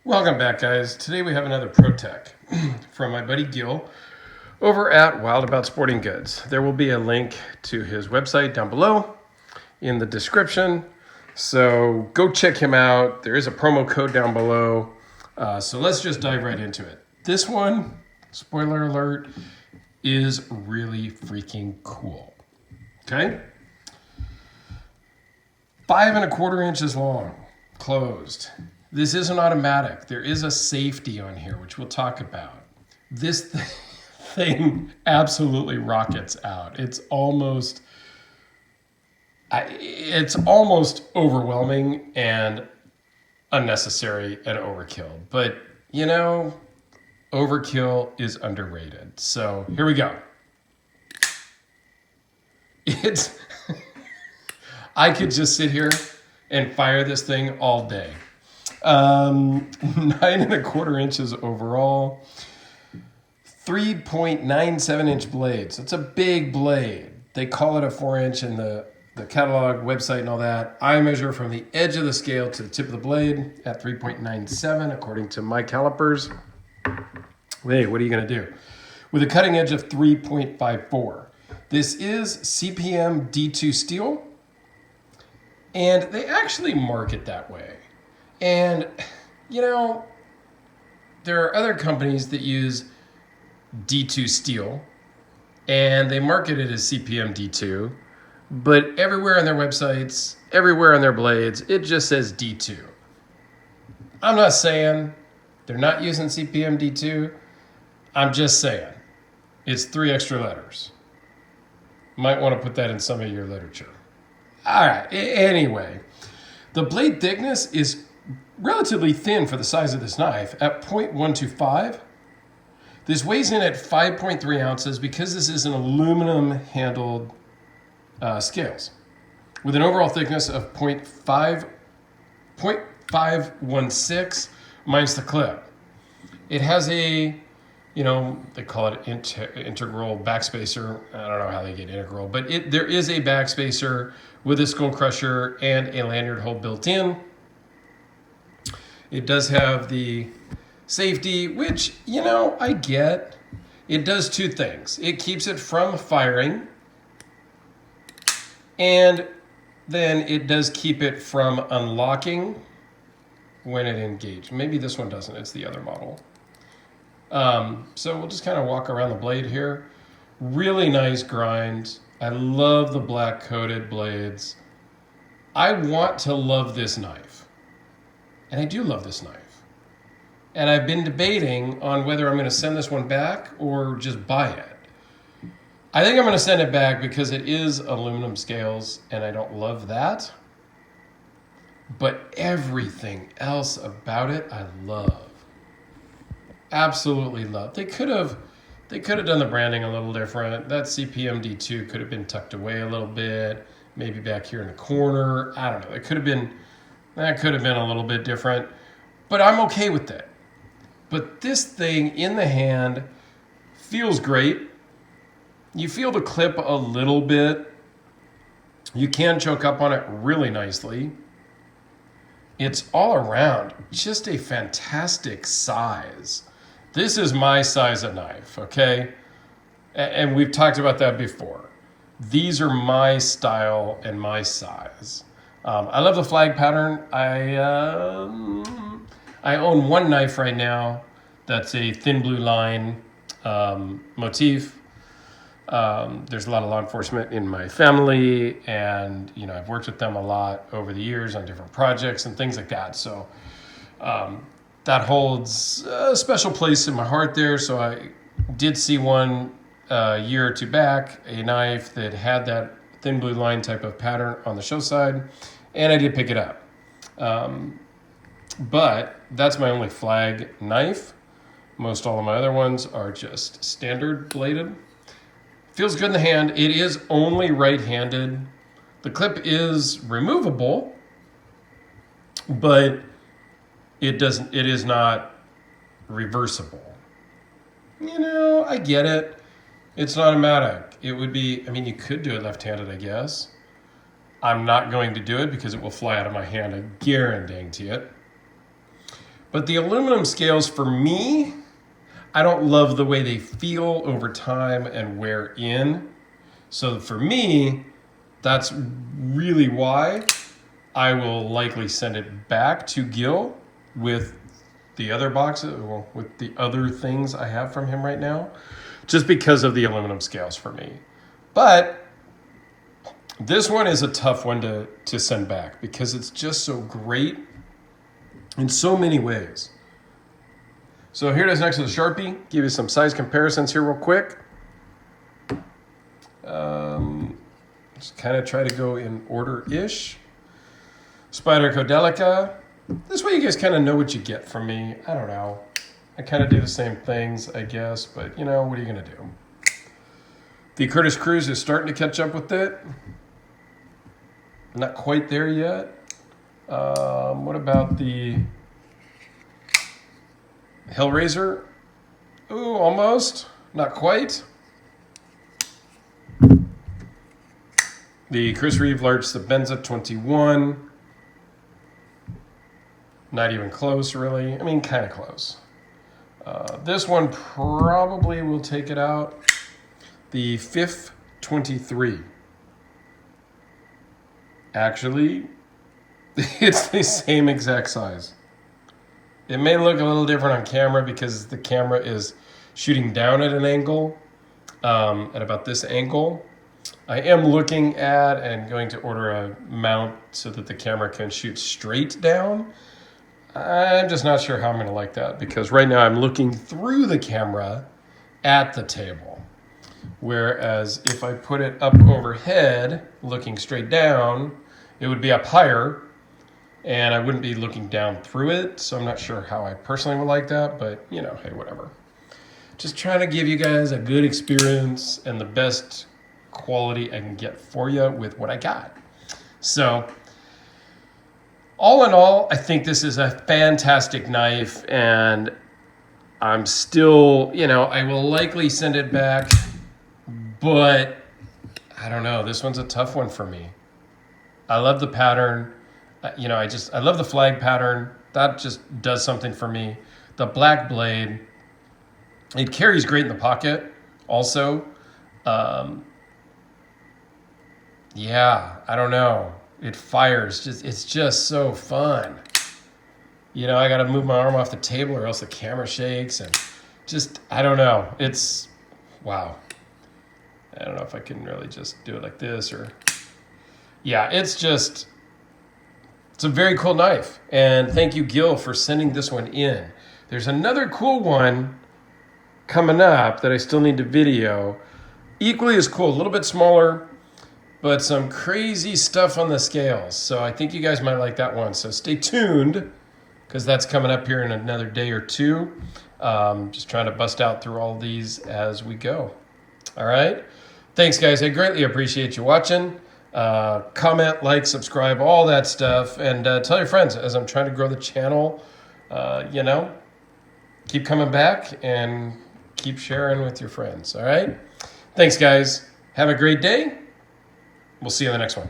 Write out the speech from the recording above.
Welcome back, guys. Today we have another pro tech from my buddy Gil over at Wildaboutsportinggoods. There will be a link to his website down below in the description, so go check him out. There is a promo code down below, so let's just dive right into it. This one, spoiler alert, is really freaking cool. Okay? 5¼ inches long, closed. This is an automatic. There is a safety on here, which we'll talk about. This thing absolutely rockets out. It's almost overwhelming and unnecessary and overkill. But, you know, overkill is underrated. So here we go. I could just sit here and fire this thing all day. 9¼ inches overall, 3.97 inch blades. It's a big blade. They call it a 4-inch in the catalog website and all that. I measure from the edge of the scale to the tip of the blade at 3.97 according to my calipers. Hey, what are you going to do? With a cutting edge of 3.54. This is CPM D2 steel, and they actually mark it that way. And, you know, there are other companies that use D2 steel, and they market it as CPM D2, but everywhere on their websites, everywhere on their blades, it just says D2. I'm not saying they're not using CPM D2. I'm just saying it's 3 extra letters. Might want to put that in some of your literature. All right, anyway, the blade thickness is relatively thin for the size of this knife at 0.125. This weighs in at 5.3 ounces because this is an aluminum handled scales with an overall thickness of 0.516 minus the clip. It has a, you know, they call it integral backspacer. I don't know how they get integral, but there is a backspacer with a skull crusher and a lanyard hole built in. It does have the safety, which, you know, I get. It does 2 things. It keeps it from firing, and then it does keep it from unlocking when it engages. Maybe this one doesn't. It's the other model. So we'll just kind of walk around the blade here. Really nice grind. I love the black coated blades. I want to love this knife. And I do love this knife. And I've been debating on whether I'm going to send this one back or just buy it. I think I'm going to send it back because it is aluminum scales and I don't love that. But everything else about it, I love. Absolutely love. They could have done the branding a little different. That CPM D2 could have been tucked away a little bit, maybe back here in the corner. I don't know. That could have been a little bit different, but I'm okay with that. But this thing in the hand feels great. You feel the clip a little bit. You can choke up on it really nicely. It's all around just a fantastic size. This is my size of knife, okay? And we've talked about that before. These are my style and my size. I love the flag pattern. I own one knife right now that's a thin blue line motif. There's a lot of law enforcement in my family, and you know, I've worked with them a lot over the years on different projects and things like that. So that holds a special place in my heart there. So I did see one a year or 2 back, a knife that had that thin blue line type of pattern on the show side, and I did pick it up. But that's my only flag knife. Most all of my other ones are just standard bladed. Feels good in the hand. It is only right-handed. The clip is removable, but it is not reversible. You know, I get it. It's an automatic. It would be, I mean, you could do it left-handed, I guess. I'm not going to do it because it will fly out of my hand. I guarantee it. But the aluminum scales, for me, I don't love the way they feel over time and wear in. So for me, that's really why I will likely send it back to Gil with the other boxes, well, with the other things I have from him right now, just because of the aluminum scales for me. But this one is a tough one to send back because it's just so great in so many ways. So here it is next to the Sharpie. Give you some size comparisons here real quick. Just kind of try to go in order-ish. Spyderco Delica. This way you guys kind of know what you get from me. I don't know. I kind of do the same things, I guess, but you know, what are you going to do? The Curtis Cruise is starting to catch up with it. Not quite there yet. What about the Hellraiser? Ooh, almost. Not quite. The Chris Reeve Large Sabenza 21. Not even close, really. I mean, kind of close. This one probably will take it out. The FIF 23. Actually, it's the same exact size. It may look a little different on camera because the camera is shooting down at an angle, at about this angle. I am looking at and going to order a mount so that the camera can shoot straight down. I'm just not sure how I'm going to like that because right now I'm looking through the camera at the table. Whereas if I put it up overhead, looking straight down, it would be up higher and I wouldn't be looking down through it. So I'm not sure how I personally would like that, but you know, hey, whatever. Just trying to give you guys a good experience and the best quality I can get for you with what I got. So all in all, I think this is a fantastic knife and I'm still, you know, I will likely send it back, but I don't know. This one's a tough one for me. I love the pattern. You know, I love the flag pattern. That just does something for me. The black blade, it carries great in the pocket also. Yeah, I don't know. It fires. It's just so fun. You know, I got to move my arm off the table or else the camera shakes and just, I don't know. It's, wow. I don't know if I can really just do it like this or, yeah, it's a very cool knife. And thank you, Gil, for sending this one in. There's another cool one coming up that I still need to video. Equally as cool, a little bit smaller, but some crazy stuff on the scales. So I think you guys might like that one. So stay tuned because that's coming up here in another day or two. Just trying to bust out through all these as we go. All right. Thanks, guys. I greatly appreciate you watching. Comment, like, subscribe, all that stuff. And tell your friends as I'm trying to grow the channel. You know, keep coming back and keep sharing with your friends. All right. Thanks, guys. Have a great day. We'll see you in the next one.